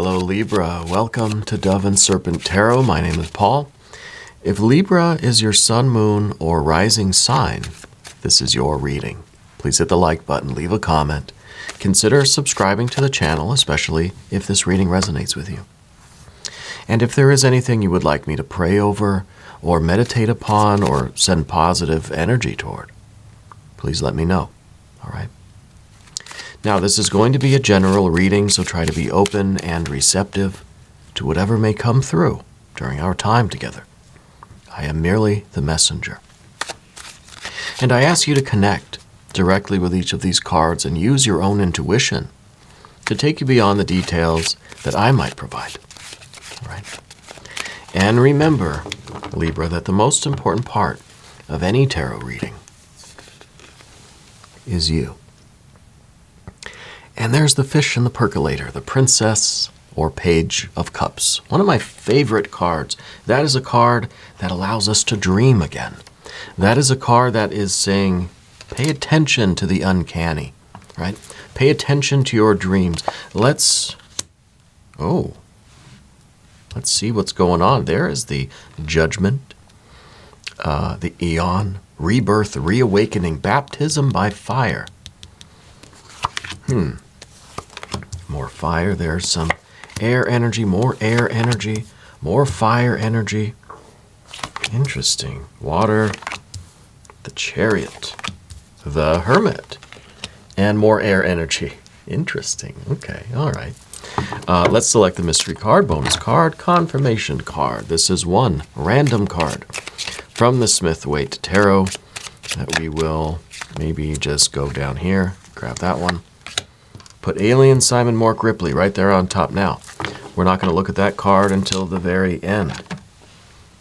Hello Libra, welcome to Dove and Serpent Tarot. My name is Paul. If Libra is your sun, moon, or rising sign, this is your reading. Please hit the like button, leave a comment. Consider subscribing to the channel, especially if this reading resonates with you. And if there is anything you would like me to pray over, or meditate upon, or send positive energy toward, please let me know, all right? Now, this is going to be a general reading, so try to be open and receptive to whatever may come through during our time together. I am merely the messenger. And I ask you to connect directly with each of these cards and use your own intuition to take you beyond the details that I might provide. All right? And remember, Libra, that the most important part of any tarot reading is you. And there's the fish in the percolator, the Princess or Page of Cups. One of my favorite cards. That is a card that allows us to dream again. That is a card that is saying, pay attention to the uncanny, right? Pay attention to your dreams. Let's see what's going on. There is the Judgment, the Eon, Rebirth, Reawakening, Baptism by Fire. More fire. There's some air energy, more fire energy. Interesting. Water, the Chariot, the Hermit, and more air energy. Interesting. Okay, all right. Let's select the mystery card, bonus card, confirmation card. This is one random card from the Smith-Waite Tarot that we will maybe just go down here, grab that one. Put Alien Simon Mork Ripley right there on top now. We're not going to look at that card until the very end.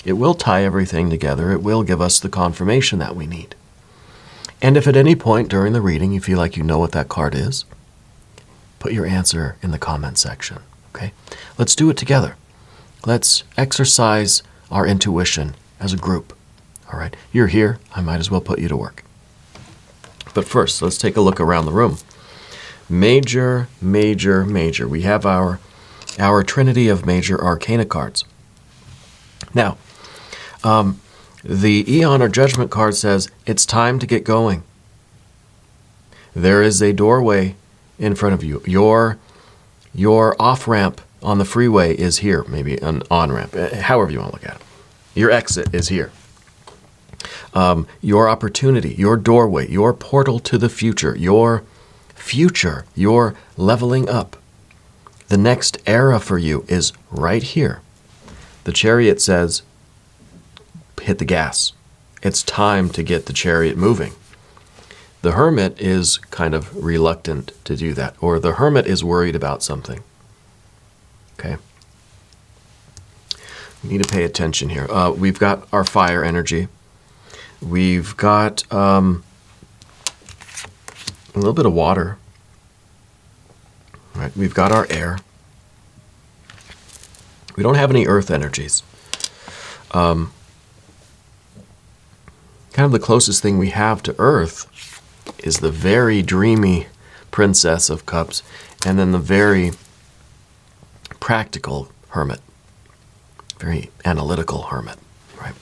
It will tie everything together. It will give us the confirmation that we need. And if at any point during the reading you feel like you know what that card is, put your answer in the comment section, okay? Let's do it together. Let's exercise our intuition as a group, all right? You're here. I might as well put you to work. But first, let's take a look around the room. Major, major, major. We have our trinity of major arcana cards. Now, the Eon or Judgment card says, it's time to get going. There is a doorway in front of you. Your off-ramp on the freeway is here. Maybe an on-ramp, however you want to look at it. Your exit is here. Your opportunity, your doorway, your portal to the future, your future, your leveling up. The next era for you is right here. The Chariot says, hit the gas. It's time to get the chariot moving. The Hermit is kind of reluctant to do that, or the Hermit is worried about something. Okay? We need to pay attention here. We've got our fire energy. We've got a little bit of water. Right? We've got our air. We don't have any earth energies. Kind of the closest thing we have to earth is the very dreamy Princess of Cups, and then the very practical Hermit, very analytical Hermit, right?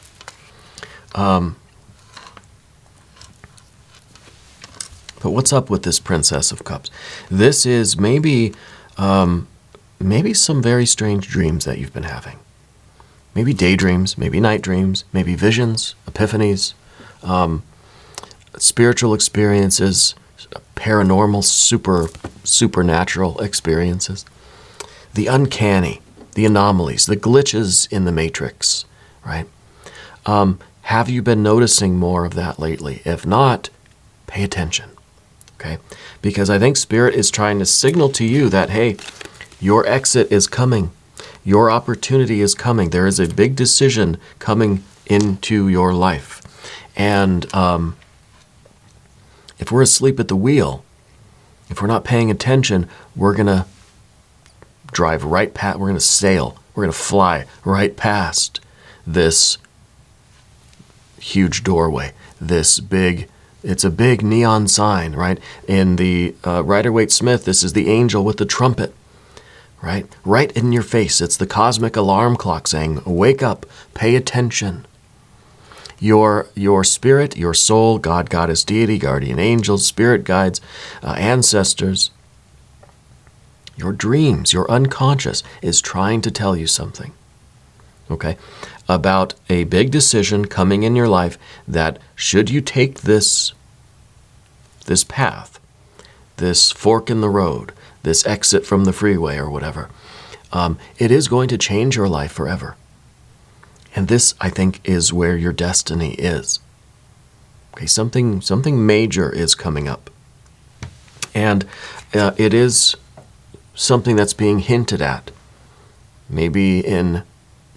But what's up with this Princess of Cups? This is maybe some very strange dreams that you've been having. Maybe daydreams, maybe night dreams, maybe visions, epiphanies, spiritual experiences, paranormal, supernatural experiences. The uncanny, the anomalies, the glitches in the matrix, right? Have you been noticing more of that lately? If not, pay attention. Okay? Because I think Spirit is trying to signal to you that, hey, your exit is coming. Your opportunity is coming. There is a big decision coming into your life. And if we're asleep at the wheel, if we're not paying attention, we're going to drive right past, we're going to sail, we're going to fly right past this huge doorway, this big, it's a big neon sign, right? In the Rider-Waite-Smith, this is the angel with the trumpet, right? Right in your face. It's the cosmic alarm clock saying, wake up, pay attention. Your spirit, your soul, God, goddess, deity, guardian angels, spirit guides, ancestors, your dreams, your unconscious is trying to tell you something, okay, about a big decision coming in your life that should you take this path, this fork in the road, this exit from the freeway or whatever, it is going to change your life forever. And this, I think, is where your destiny is. Okay, something major is coming up. And it is something that's being hinted at, maybe in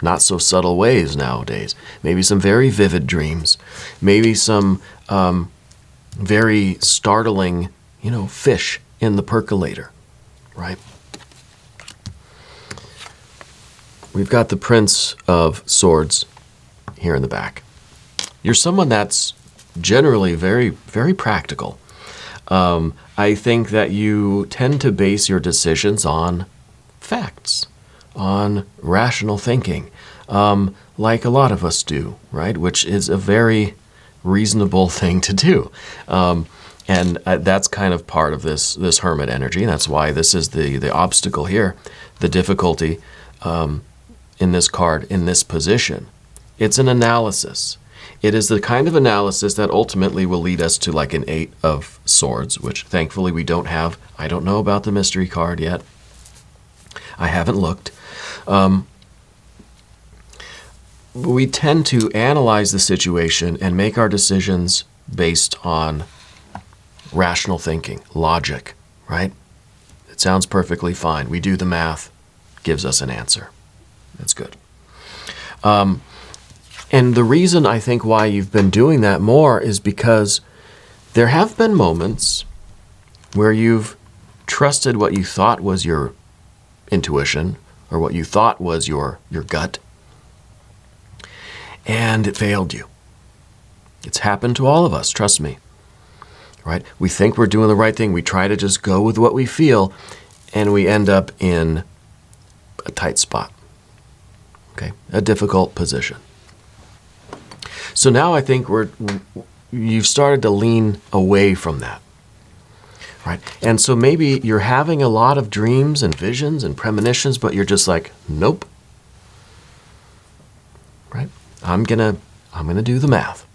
not so subtle ways nowadays. Maybe some very vivid dreams. Maybe some very startling, fish in the percolator, right? We've got the Prince of Swords here in the back. You're someone that's generally very, very practical. I think that you tend to base your decisions on facts, on rational thinking, like a lot of us do, right? Which is a very reasonable thing to do. And that's kind of part of this hermit energy. And that's why this is the obstacle here, the difficulty in this card, in this position. It's an analysis. It is the kind of analysis that ultimately will lead us to like an 8 of Swords, which thankfully we don't have. I don't know about the mystery card yet. I haven't looked. We tend to analyze the situation and make our decisions based on rational thinking, logic, right? It sounds perfectly fine. We do the math, gives us an answer. That's good. And the reason I think why you've been doing that more is because there have been moments where you've trusted what you thought was your intuition or what you thought was your gut, and it failed you. It's happened to all of us, trust me. Right? We think we're doing the right thing. We try to just go with what we feel, and we end up in a tight spot. Okay? A difficult position. So now I think you've started to lean away from that. Right? And so maybe you're having a lot of dreams and visions and premonitions, but you're just like, nope. Right? I'm gonna do the math.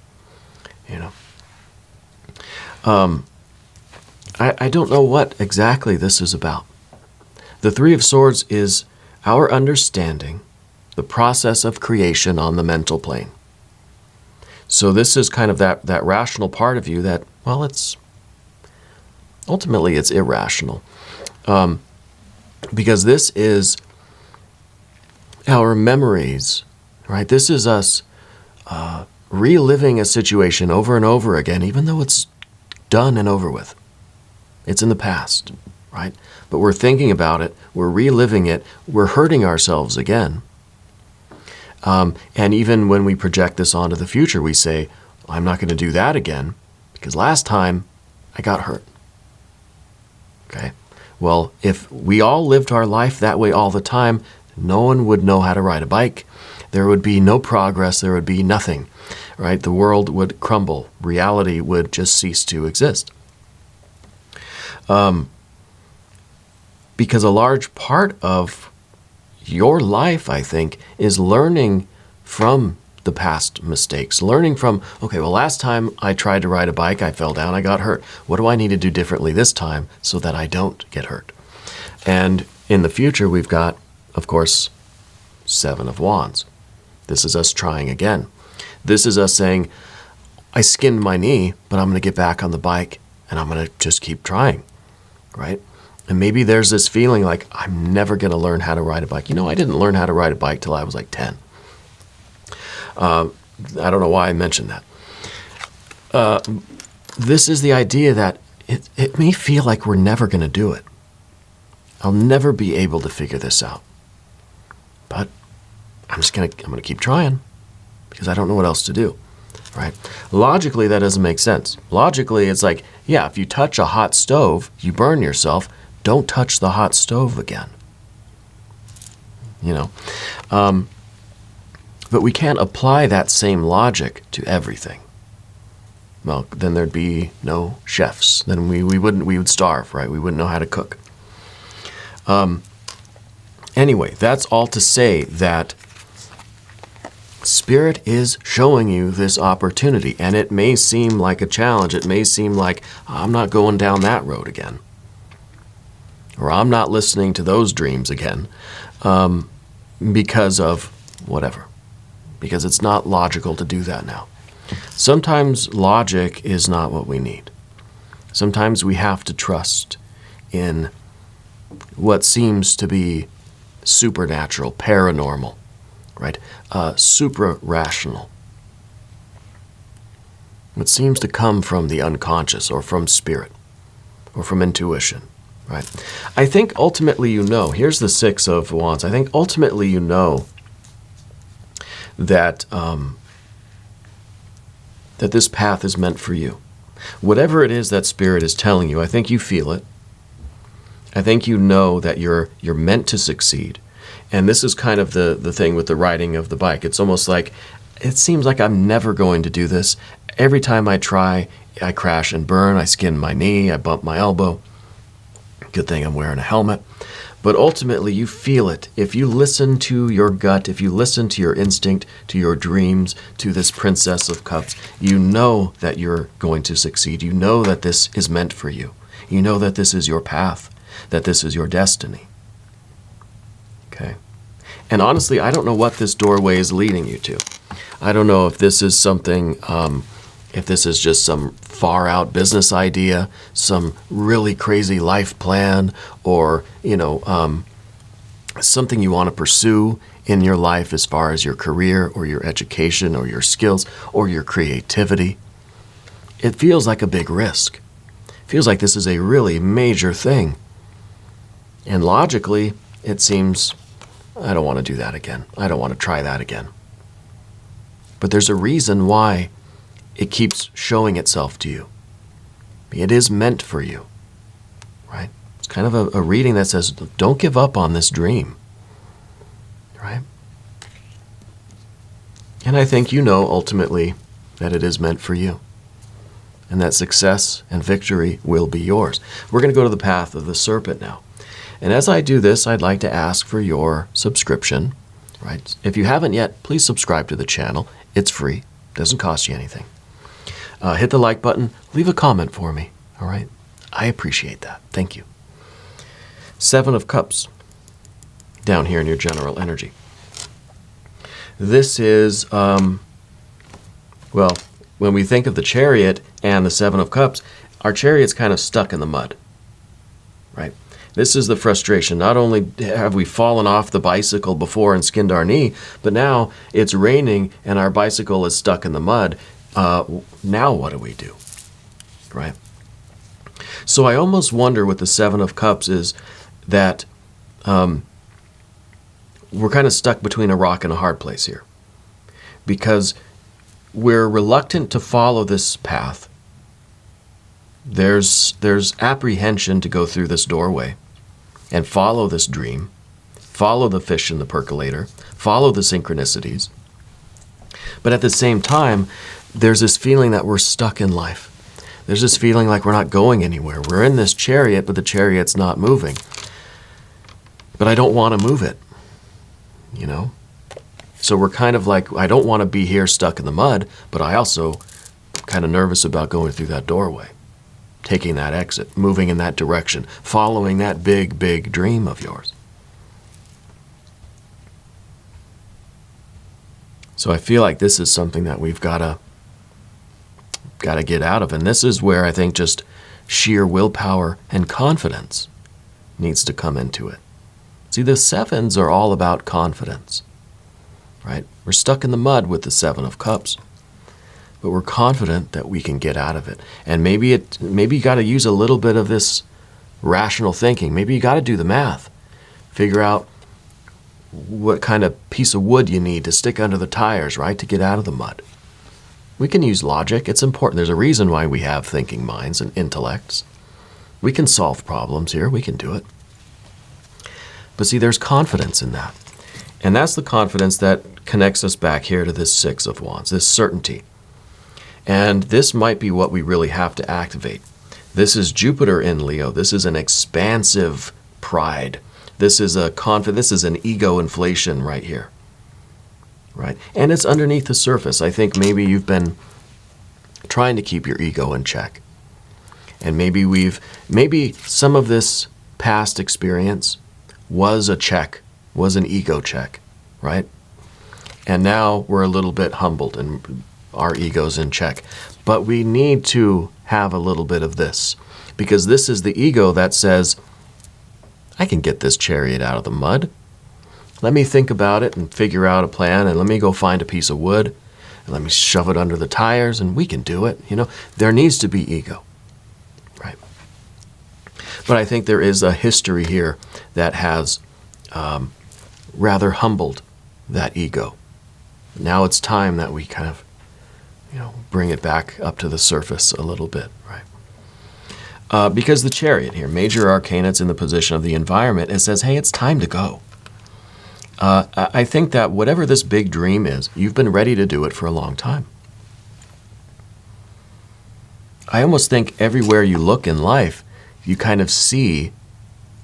I don't know what exactly this is about. The 3 of Swords is our understanding the process of creation on the mental plane. So this is kind of that rational part of you that, well, ultimately it's irrational. Because this is our memories, right? This is us reliving a situation over and over again, even though it's done and over with. It's in the past, right? But we're thinking about it, we're reliving it, we're hurting ourselves again. And even when we project this onto the future, we say, I'm not going to do that again because last time I got hurt. Okay? Well, if we all lived our life that way all the time, no one would know how to ride a bike. There would be no progress. There would be nothing, right? The world would crumble. Reality would just cease to exist. Because a large part of your life, I think, is learning from the past mistakes. Learning from, okay, well, last time I tried to ride a bike, I fell down, I got hurt. What do I need to do differently this time so that I don't get hurt? And in the future, we've got, of course, 7 of Wands. This is us trying again. This is us saying, I skinned my knee, but I'm going to get back on the bike and I'm going to just keep trying, right? And maybe there's this feeling like, I'm never going to learn how to ride a bike. I didn't learn how to ride a bike till I was like 10. I don't know why I mentioned that. This is the idea that it may feel like we're never going to do it. I'll never be able to figure this out. But I'm going to keep trying because I don't know what else to do, right? Logically, that doesn't make sense. Logically, it's like, yeah, if you touch a hot stove, you burn yourself. Don't touch the hot stove again, you know. But we can't apply that same logic to everything. Well, then there'd be no chefs. Then we would starve, right? We wouldn't know how to cook. Anyway, that's all to say that Spirit is showing you this opportunity, and it may seem like a challenge. It may seem like, I'm not going down that road again, or I'm not listening to those dreams again, because of whatever, because it's not logical to do that now. Sometimes logic is not what we need. Sometimes we have to trust in what seems to be supernatural, paranormal, right? Supra-rational. It seems to come from the unconscious, or from spirit, or from intuition, right? I think ultimately you know, here's the Six of Wands, I think ultimately you know that, that this path is meant for you. Whatever it is that Spirit is telling you, I think you feel it. I think you know that you're meant to succeed. And this is kind of the thing with the riding of the bike. It's almost like, it seems like I'm never going to do this. Every time I try, I crash and burn. I skin my knee. I bump my elbow. Good thing I'm wearing a helmet. But ultimately, you feel it. If you listen to your gut, if you listen to your instinct, to your dreams, to this Princess of Cups, you know that you're going to succeed. You know that this is meant for you. You know that this is your path, that this is your destiny. Okay? And honestly, I don't know what this doorway is leading you to. I don't know if this is something, if this is just some far out business idea, some really crazy life plan, or, you know, something you want to pursue in your life as far as your career or your education or your skills or your creativity. It feels like a big risk. It feels like this is a really major thing. And logically, it seems, I don't want to do that again. I don't want to try that again. But there's a reason why it keeps showing itself to you. It is meant for you, right? It's kind of a reading that says, don't give up on this dream, right? And I think you know ultimately that it is meant for you, and that success and victory will be yours. We're going to go to the path of the serpent now. And as I do this, I'd like to ask for your subscription, right? If you haven't yet, please subscribe to the channel. It's free. Doesn't cost you anything. Hit the like button. Leave a comment for me, all right? I appreciate that. Thank you. Seven of Cups, down here in your general energy. This is, well, when we think of the Chariot and the Seven of Cups, our Chariot's kind of stuck in the mud, right? This is the frustration. Not only have we fallen off the bicycle before and skinned our knee, but now it's raining and our bicycle is stuck in the mud. Now what do we do, right? So I almost wonder with the Seven of Cups is that we're kind of stuck between a rock and a hard place here, because we're reluctant to follow this path. There's apprehension to go through this doorway and follow this dream, follow the fish in the percolator, follow the synchronicities. But at the same time, there's this feeling that we're stuck in life. There's this feeling like we're not going anywhere. We're in this chariot, but the chariot's not moving. But I don't want to move it, you know? So we're kind of like, I don't want to be here stuck in the mud, but I also kind of nervous about going through that doorway, taking that exit, moving in that direction, following that big, big dream of yours. So I feel like this is something that we've got to get out of. And this is where I think just sheer willpower and confidence needs to come into it. See, the sevens are all about confidence, right? We're stuck in the mud with the Seven of Cups, but we're confident that we can get out of it. And maybe you got to use a little bit of this rational thinking. Maybe you got to do the math, figure out what kind of piece of wood you need to stick under the tires, right, to get out of the mud. We can use logic. It's important. There's a reason why we have thinking minds and intellects. We can solve problems here. We can do it. But see, there's confidence in that. And that's the confidence that connects us back here to this Six of Wands, this certainty. And this might be what we really have to activate. This is Jupiter in Leo. This is an expansive pride. This is a this is an ego inflation right here. Right? And it's underneath the surface. I think maybe you've been trying to keep your ego in check. And maybe some of this past experience was a check, was an ego check, right? And now we're a little bit humbled and our ego's in check. But we need to have a little bit of this, because this is the ego that says, I can get this chariot out of the mud. Let me think about it and figure out a plan, and let me go find a piece of wood, and let me shove it under the tires, and we can do it. You know, there needs to be ego, right? But I think there is a history here that has rather humbled that ego. Now it's time that we kind of, bring it back up to the surface a little bit, right? Because the chariot here, major arcana, it's in the position of the environment. It says, hey, it's time to go. I think that whatever this big dream is, you've been ready to do it for a long time. I almost think everywhere you look in life, you kind of see,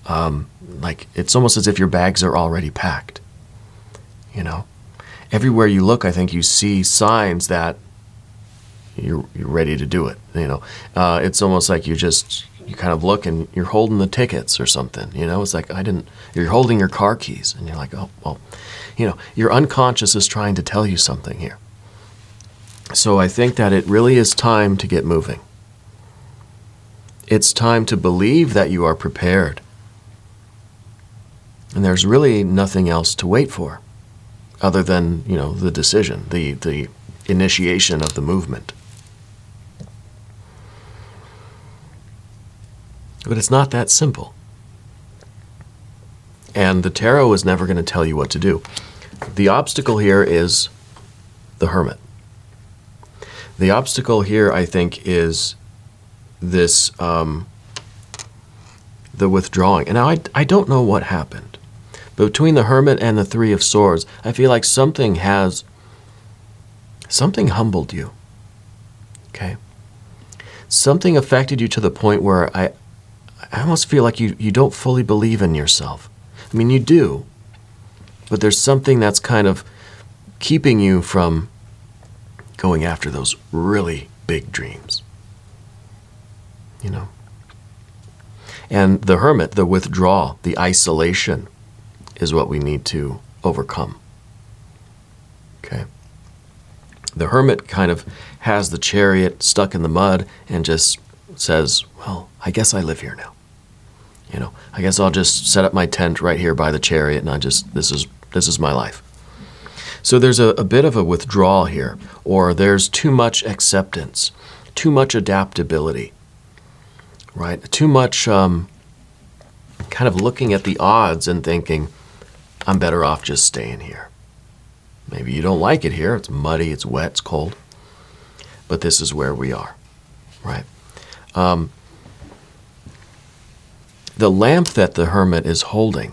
like it's almost as if your bags are already packed. Everywhere you look, I think you see signs that you're ready to do it. It's almost like you kind of look and you're holding the tickets or something. It's like you're holding your car keys and you're like, oh, well, your unconscious is trying to tell you something here. So I think that it really is time to get moving. It's time to believe that you are prepared. And there's really nothing else to wait for other than, the decision, the initiation of the movement. But it's not that simple. And the tarot is never going to tell you what to do. The obstacle here is the Hermit. The obstacle here, I think, is this, the withdrawing. And now I don't know what happened. But between the Hermit and the Three of Swords, I feel like something humbled you. Okay? Something affected you to the point where I almost feel like you don't fully believe in yourself. I mean, you do, but there's something that's kind of keeping you from going after those really big dreams. And the Hermit, the withdrawal, the isolation is what we need to overcome. Okay? The Hermit kind of has the chariot stuck in the mud and just says, well, I guess I live here now. I guess I'll just set up my tent right here by the chariot and this is my life. So there's a bit of a withdrawal here, or there's too much acceptance, too much adaptability, right? Too much kind of looking at the odds and thinking, I'm better off just staying here. Maybe you don't like it here. It's muddy, it's wet, it's cold. But this is where we are, right? The lamp that the Hermit is holding,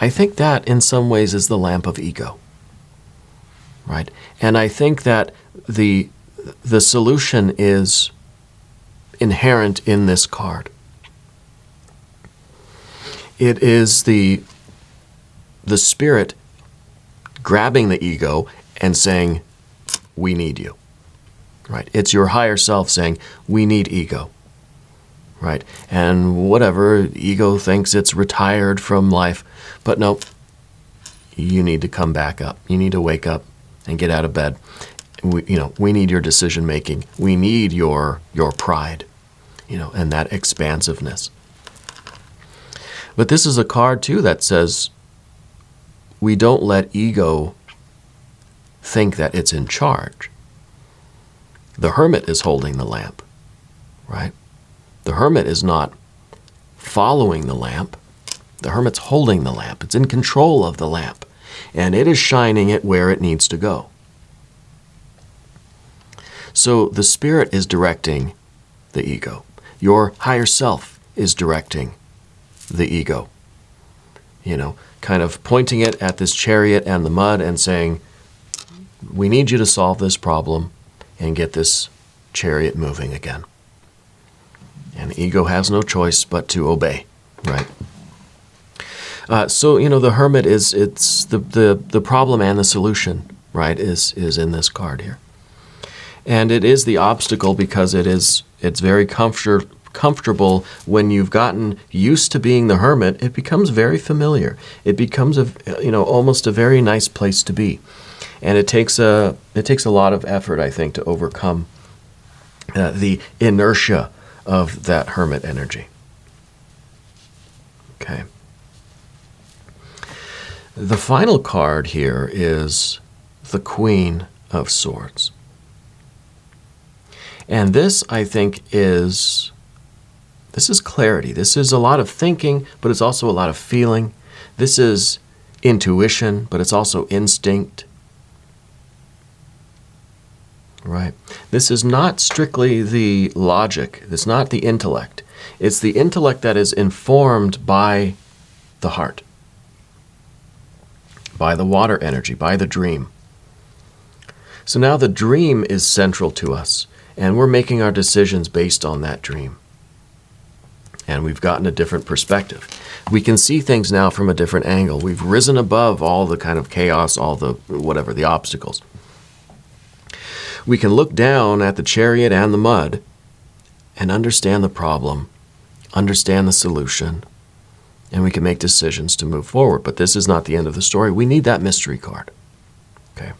I think that in some ways is the lamp of ego, right? And I think that the solution is inherent in this card. It is the spirit grabbing the ego and saying, we need you, right? It's your higher self saying, we need ego, right? And whatever, ego thinks it's retired from life, but no, you need to come back up. You need to wake up and get out of bed. We need your decision making. We need your pride, and that expansiveness. But this is a card too that says we don't let ego think that it's in charge. The Hermit is holding the lamp, right? The Hermit is not following the lamp. The Hermit's holding the lamp. It's in control of the lamp, and it is shining it where it needs to go. So the spirit is directing the ego. Your higher self is directing the ego. kind of pointing it at this chariot and the mud and saying, we need you to solve this problem and get this chariot moving again. And ego has no choice but to obey, right? So, the Hermit it's the problem and the solution, right, is in this card here. And it is the obstacle because it's very comfortable when you've gotten used to being the Hermit. It becomes very familiar. It becomes almost a very nice place to be. And it takes a lot of effort, I think, to overcome the inertia of that Hermit energy. Okay. The final card here is the Queen of Swords. And this, I think, is clarity. This is a lot of thinking, but it's also a lot of feeling. This is intuition, but it's also instinct. Right. This is not strictly the logic. It's not the intellect. It's the intellect that is informed by the heart, by the water energy, by the dream. So now the dream is central to us, and we're making our decisions based on that dream. And we've gotten a different perspective. We can see things now from a different angle. We've risen above all the kind of chaos, all the the obstacles. We can look down at the chariot and the mud and understand the problem, understand the solution, and we can make decisions to move forward. But this is not the end of the story. We need that mystery card, okay?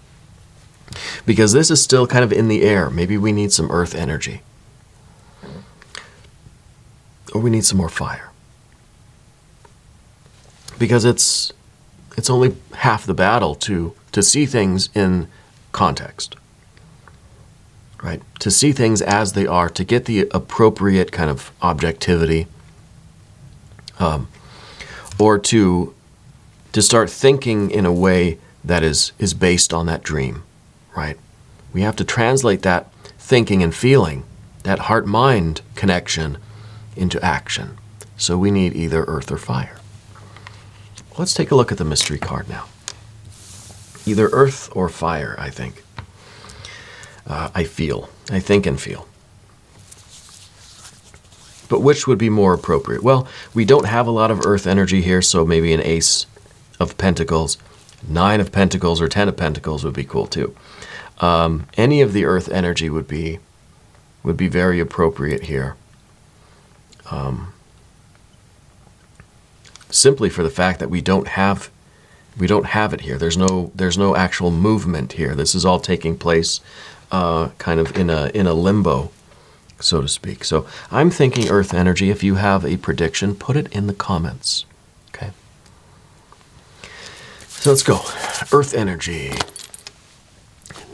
Because this is still kind of in the air. Maybe we need some earth energy. Or we need some more fire. Because it's only half the battle to see things in context. Right? To see things as they are, to get the appropriate kind of objectivity, or to start thinking in a way that is based on that dream, right? We have to translate that thinking and feeling, that heart-mind connection, into action. So we need either earth or fire. Let's take a look at the mystery card now. Either earth or fire, I think. I think and feel. But which would be more appropriate? Well, we don't have a lot of earth energy here, so maybe an Ace of Pentacles, 9 of Pentacles, or 10 of Pentacles would be cool too. Any of the earth energy would be very appropriate here. Simply for the fact that we don't have it here. There's no actual movement here. This is all taking place kind of in a limbo, so to speak. So I'm thinking earth energy. If you have a prediction, put it in the comments. Okay. So let's go. Earth energy.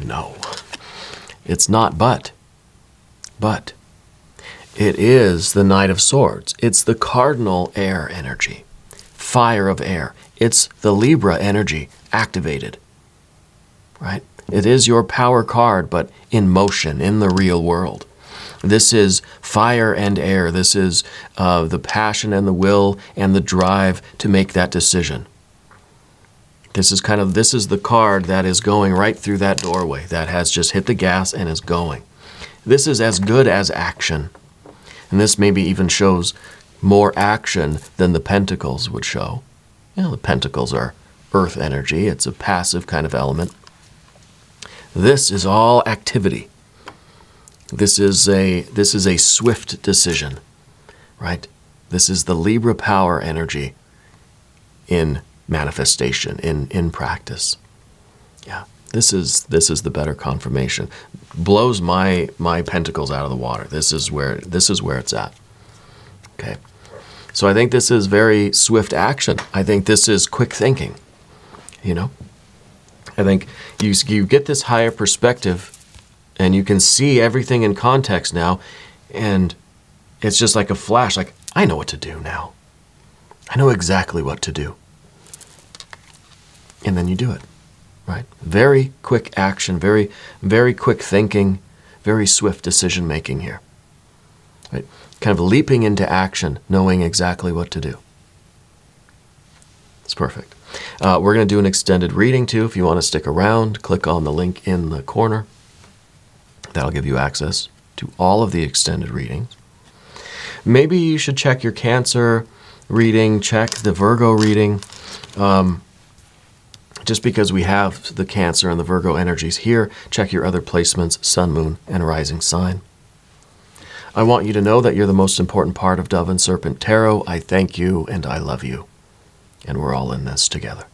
No. It's not but it is the Knight of Swords. It's the cardinal air energy. Fire of air. It's the Libra energy activated. Right? It is your power card, but in motion, in the real world. This is fire and air. This is the passion and the will and the drive to make that decision. This is the card that is going right through that doorway, that has just hit the gas and is going. This is as good as action. And this maybe even shows more action than the Pentacles would show. The Pentacles are earth energy. It's a passive kind of element. This is all activity. This is a swift decision, right? This is the Libra power energy in manifestation, in practice. Yeah, this is the better confirmation. Blows my Pentacles out of the water. This is where it's at. Okay. So I think this is very swift action. I think this is quick thinking. I think you get this higher perspective and you can see everything in context now, and it's just like a flash, like, I know what to do now. I know exactly what to do. And then you do it, right? Very quick action, very, very quick thinking, very swift decision making here. Right? Kind of leaping into action, knowing exactly what to do. It's perfect. We're going to do an extended reading too. If you want to stick around, click on the link in the corner. That'll give you access to all of the extended readings. Maybe you should check your Cancer reading, check the Virgo reading. Just because we have the Cancer and the Virgo energies here, check your other placements, Sun, Moon, and Rising sign. I want you to know that you're the most important part of Dove and Serpent Tarot. I thank you and I love you. And we're all in this together.